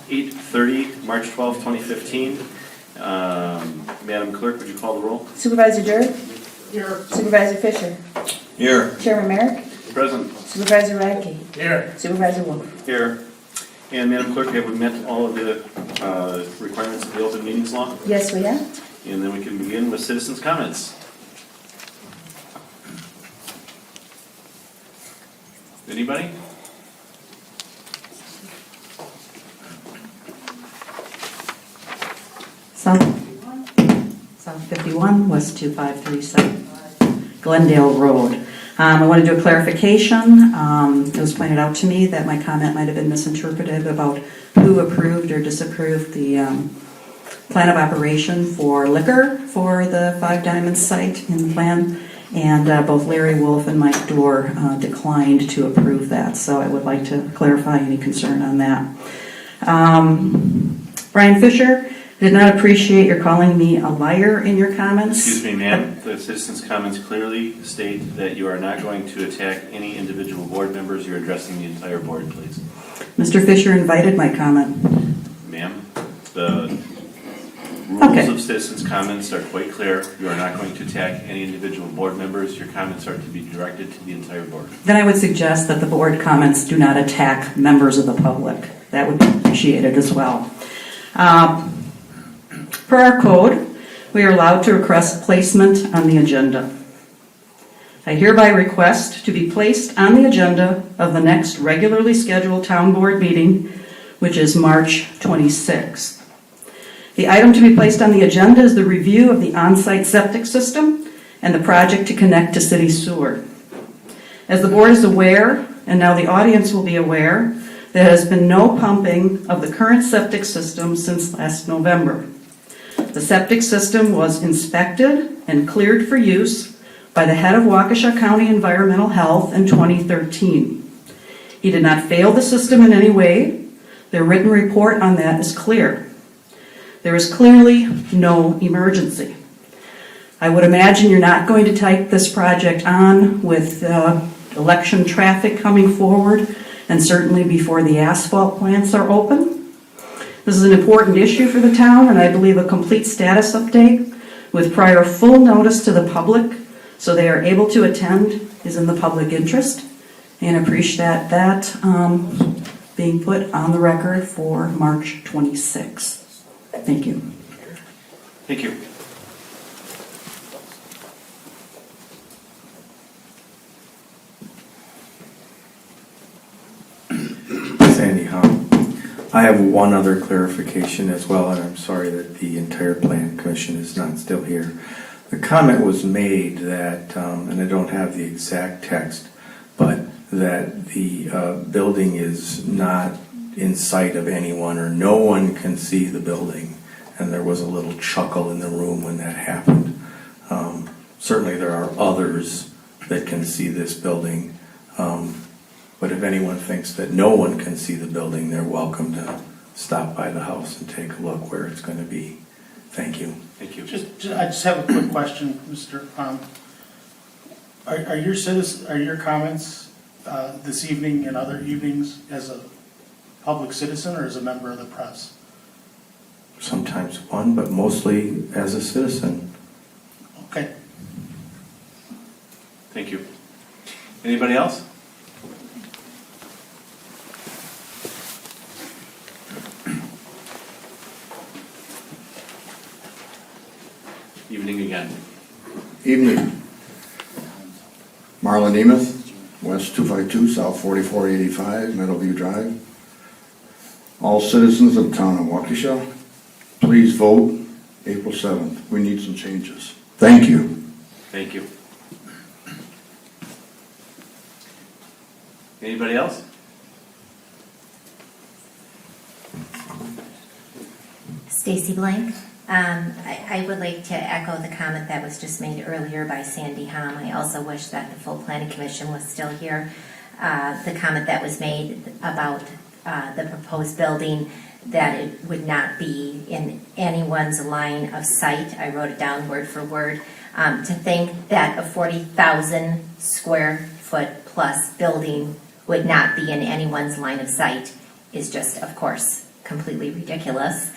8:30, March 12, 2015. Madam Clerk, would you call the roll? Supervisor Durr? Here. Supervisor Fisher? Here. Chairman Merrick? Present. Supervisor Radke? Here. Supervisor Wolf? Here. And Madam Clerk, have we met all of the requirements of the open meetings law? Yes, we have. And then we can begin with citizens' comments. Anybody? South 51, West 2537, Glendale Road. I want to do a clarification. It was pointed out to me that my comment might have been misinterpreted about who approved or disapproved the plan of operation for liquor for the Five Diamonds site in the plan. And both Larry Wolf and Mike Dorr declined to approve that. So I would like to clarify any concern on that. Brian Fisher, did not appreciate your calling me a liar in your comments. Excuse me, ma'am. The citizens' comments clearly state that you are not going to attack any individual board members. You're addressing the entire board, please. Mr. Fisher invited my comment. Ma'am, the rules Okay. of citizens' comments are quite clear. You are not going to attack any individual board members. Your comments are to be directed to the entire board. Then I would suggest that the board comments do not attack members of the public. That would be appreciated as well. Per our code, we are allowed to request placement on the agenda. I hereby request to be placed on the agenda of the next regularly scheduled town board meeting, which is March 26th. The item to be placed on the agenda is the review of the on-site septic system and the project to connect to city sewer. As the board is aware, and now the audience will be aware, there has been no pumping of the current septic system since last November. The septic system was inspected and cleared for use by the head of Waukesha County Environmental Health in 2013. He did not fail the system in any way. Their written report on that is clear. There is clearly no emergency. I would imagine you're not going to take this project on with election traffic coming forward, and certainly before the asphalt plants are open. This is an important issue for the town, and I believe a complete status update with prior full notice to the public so they are able to attend is in the public interest, and appreciate that being put on the record for March 26th. Thank you. Thank you. Sandy Hom. I have one other clarification as well, and I'm sorry that the entire plan commission is not still here. The comment was made that, and I don't have the exact text, but that the building is not in sight of anyone, or no one can see the building, and there was a little chuckle in the room when that happened. Certainly there are others that can see this building, but if anyone thinks that no one can see the building, they're welcome to stop by the house and take a look where it's going to be. Thank you. Thank you. I just have a quick question, Mr. Are your comments this evening and other evenings as a public citizen or as a member of the press? Sometimes one, but mostly as a citizen. Okay. Thank you. Anybody else? Evening again. Evening. Marlon Nemeth, West 252, South 4485, Meadowview Drive. All citizens of the town of Waukesha, please vote April 7th. We need some changes. Thank you. Thank you. Anybody else? Stacy Blank. I would like to echo the comment that was just made earlier by Sandy Hom. I also wish that the full planning commission was still here. The comment that was made about the proposed building, that it would not be in anyone's line of sight. I wrote it down word for word. To think that a 40,000 square foot plus building would not be in anyone's line of sight is just, of course, completely ridiculous.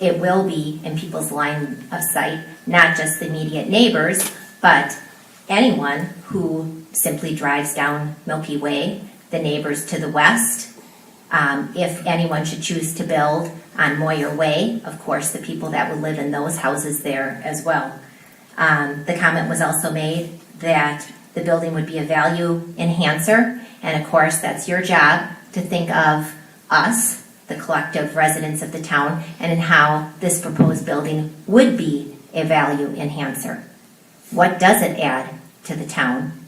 It will be in people's line of sight, not just the immediate neighbors, but anyone who simply drives down Milky Way, the neighbors to the west. If anyone should choose to build on Moyer Way, of course, the people that would live in those houses there as well. The comment was also made that the building would be a value enhancer, and of course, that's your job to think of us, the collective residents of the town, and in how this proposed building would be a value enhancer. What does it add to the town?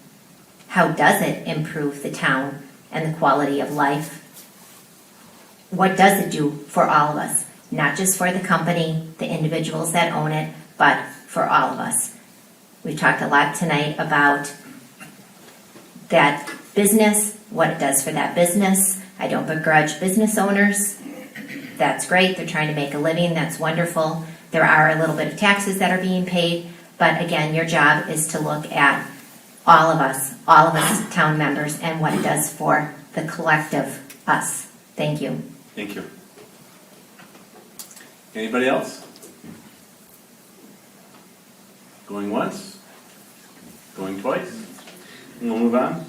How does it improve the town and the quality of life? What does it do for all of us? Not just for the company, the individuals that own it, but for all of us. We talked a lot tonight about that business, what it does for that business. I don't begrudge business owners. That's great. They're trying to make a living. That's wonderful. There are a little bit of taxes that are being paid. But again, your job is to look at all of us town members, and what it does for the collective us. Thank you. Thank you. Anybody else? Going once? Going twice? And we'll move on.